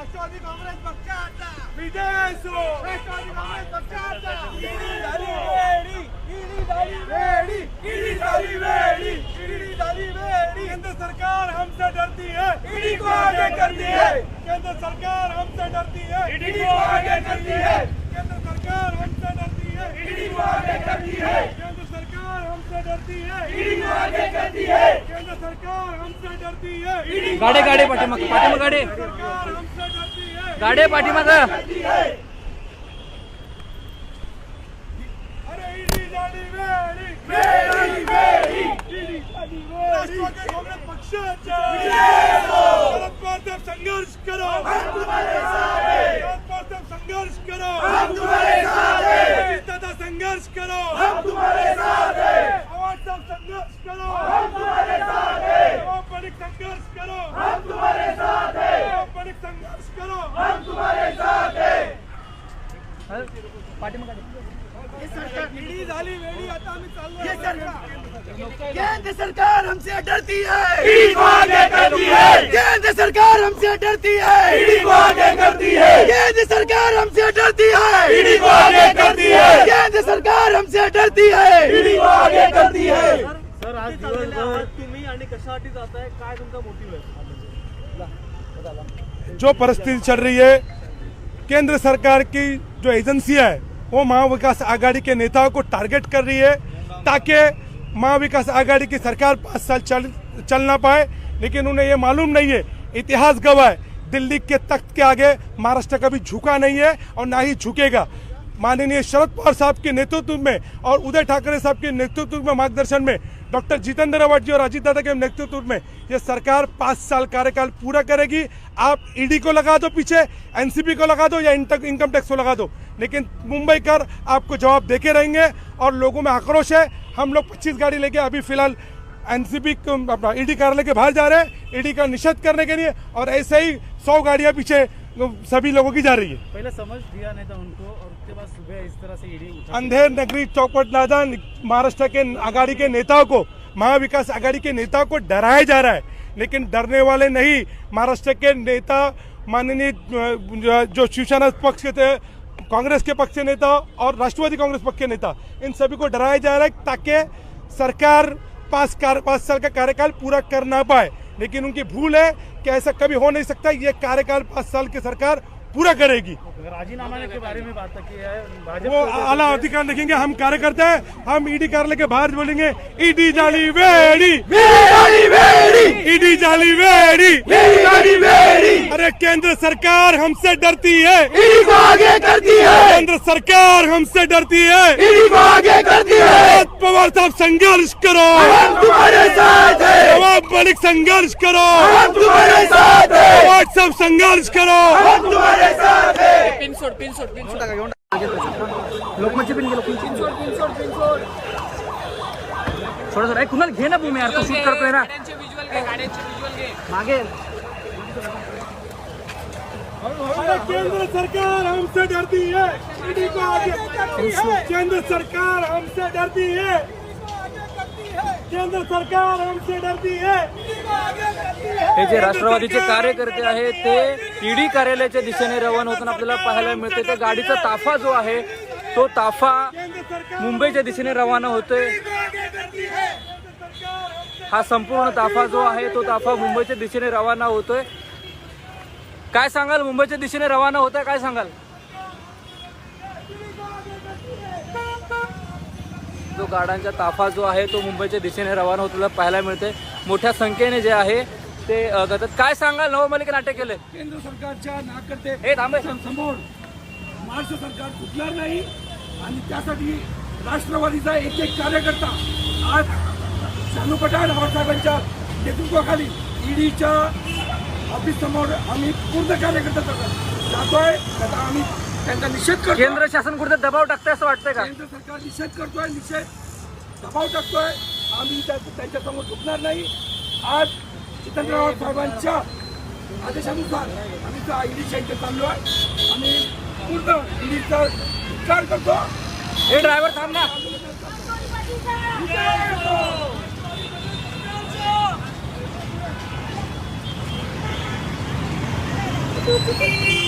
राष्ट्रवादी काँग्रेस पक्षाचा विजय असो. राष्ट्रवादी काँग्रेस पक्षाचा ईडी झाली वेडी, ईडी झाली वेडी, ईडी झाली वेडी, ईडी झाली वेडी. केंद्र सरकार हमसे डरती है, ईडी को आगे करती है. केंद्र सरकार हमसे डरती है, ईडी को आगे करती है. केंद्र सरकार हमसे डरती है, ईडी को आगे करती है. केंद्र सरकार हमसे डरती है, ईडी को आगे करती है. केंद्र सरकार हमसे डरती है, ईडी गाडे गाडे पाठीमाग गाडे सरकार हमसे डरती है. गाडे पाठीमाग. अरे ईडी झाली वेडी, वेडी वेडी, ईडी झाली वेडी. राष्ट्रवादी काँग्रेस पक्षाचा शरद पवार साहेब संघर्ष करो, हम तुम्हारे साथ हैं. शरद पवार साहेब संघर्ष करो, हम तुम्हारे साथ हैं. अजित दादा संघर्ष करो, हम तुम्हारे साथ हैं. पवार साहब संघर्ष करो, हम तुम्हारे साथ हैं. नवाब मलिक संघर्ष करो, हम तुम्हारे साथ हैं. नवाब मलिक संघर्ष करो, हम तुम्हारे साथ हैं. पाठीमाग ईडी झाली वेडी. आता आम्ही चाललोय. केंद्र सरकार हमसे डरती है, ईडी को आगे करती है. केंद्र सरकार हमसे डरती है, ईडी को आगे करती है. केंद्र सरकार हमसे डरती है, ईडी को आगे करती है. केंद्र सरकार हमसे डरती है. ईडी को आगे करती है. सर आज दिवसभर तुम्ही आणि कशासाठी जाताय, काय तुमचा मोटिव्ह आहे? जो परिस्थिति चल रही है, केंद्र सरकार की जो एजेंसियां है वो महाविकास आघाड़ी के नेताओं को टारगेट कर रही है ताकि महाविकास आघाड़ी की सरकार 5 साल चल ना पाए. लेकिन उन्हें ये मालूम नहीं है, इतिहास गवाह है, दिल्ली के तख्त के आगे महाराष्ट्र कभी झुका नहीं है और ना ही झुकेगा. माननीय शरद पवार साहब के नेतृत्व में और उदय ठाकरे साहब के नेतृत्व में, मार्गदर्शन में, डॉक्टर जितेंद्र आवाड जी और अजीत दादा के नेतृत्व में ये सरकार 5 साल कार्यकाल पूरा करेगी. आप ईडी को लगा दो पीछे, एनसीबी को लगा दो या इनकम टैक्स को लगा दो, लेकिन मुंबई कर आपको जवाब देके रहेंगे. और लोगों में आक्रोश है. हम लोग 25 गाड़ी लेके अभी फिलहाल एनसीबी अपना ईडी कार्यालय के बाहर जा रहे हैं, ईडी का निषेध करने के लिए. और ऐसे ही 100 गाड़ियां पीछे सभी लोगों की जा रही है. पहले समझ दिया नहीं था उनको और उसके बाद सुबह इस तरह से ईडी अंधेर नगरी चौपट नादा महाराष्ट्र के आघाड़ी के नेताओं को, महाविकास आघाड़ी के नेताओं को डराया जा रहा है, लेकिन डरने वाले नहीं. महाराष्ट्र के नेता, माननीय जो शिवसेना पक्ष के थे, कांग्रेस के पक्ष के नेता और राष्ट्रवादी कांग्रेस पक्ष के नेता, इन सभी को डराया जा रहा है ताकि सरकार 5 साल का कार्यकाल पूरा कर ना पाए. लेकिन उनकी भूल है कि ऐसा कभी हो नहीं सकता. ये कार्यकाल 5 साल की सरकार पूरा करेगी. राजीनामा के बारे में बात की है, भाजपा वो आला अधिकार लिखेंगे, हम कार्यकर्ता है, हम ईडी कार्यालय के बाहर बोलेंगे ईडी जाली वेडी, ईडी जाली वेडी. अरे केंद्र सरकार हमसे डरती है, ईडी को आगे करती है, केंद्र सरकार हमसे डरती है. ईडी को आगे करती है. शरद पवार साहब संघर्ष करो, हम तुम्हारे साथ हैं, नवाब मलिक संघर्ष करो, हम तुम्हारे साथ हैं, पवार साहब संघर्ष करो. हम तुम्हारे साथ हैं. पिन सोड लोकमतची पिन गेलो. पिन सोड थोडं थोडं कुणाल घे ना भूमी यार, तू शूट करतोय ना मागे. अरे केंद्र सरकार हमसे डरती है, ईडी को आगे करती है. केंद्र सरकार हमसे डरती है, केंद्र सरकार हमसे डरती है. हे जे राष्ट्रवादीचे कार्यकर्ते आहेत ते ईडी कार्यालयाच्या दिशेने रवाना होताना आपल्याला पाहायला मिळते. त्या गाडीचा ताफा जो आहे तो ताफा मुंबईच्या दिशेने रवाना होतोय. हा संपूर्ण ताफा जो आहे तो ताफा मुंबईच्या दिशेने रवाना होतोय. काय सांगाल, मुंबईच्या दिशेने रवाना होत आहे, काय सांगाल? जो गाड्यांचा ताफा जो आहे तो मुंबईच्या दिशेने रवाना होताना पाहायला मिळते. मोठ्या संख्येने जे आहे ते जातात. काय सांगाल, नवं मलिक नाटक केले केंद्र सरकारच्या नाकर्ते हे थांबे समोर महाराष्ट्र सरकार चुकणार नाही आणि त्यासाठी राष्ट्रवादीचा एक कार्यकर्ता आज शानू पठाण साहेबांच्या नेतृत्वाखाली ईडीच्या ऑफिस समोर आम्ही पूर्ण कार्यकर्ता जातोय. आता आम्ही त्यांचा निषेध करतो. केंद्र शासन कुठे दबाव टाकतंय असं वाटतंय का? केंद्र सरकार निषेध करतोय, दबाव टाकतोय. आम्ही त्यांच्यासमोर झुकणार नाही. आज जितेंद्र आव्हाड साहेबांच्या आदेशानुसार आम्ही ईडीच्या इथे चाललो आहे आणि पूर्ण ईडीचा विचार करतो. हे ड्रायव्हर थांब ना. है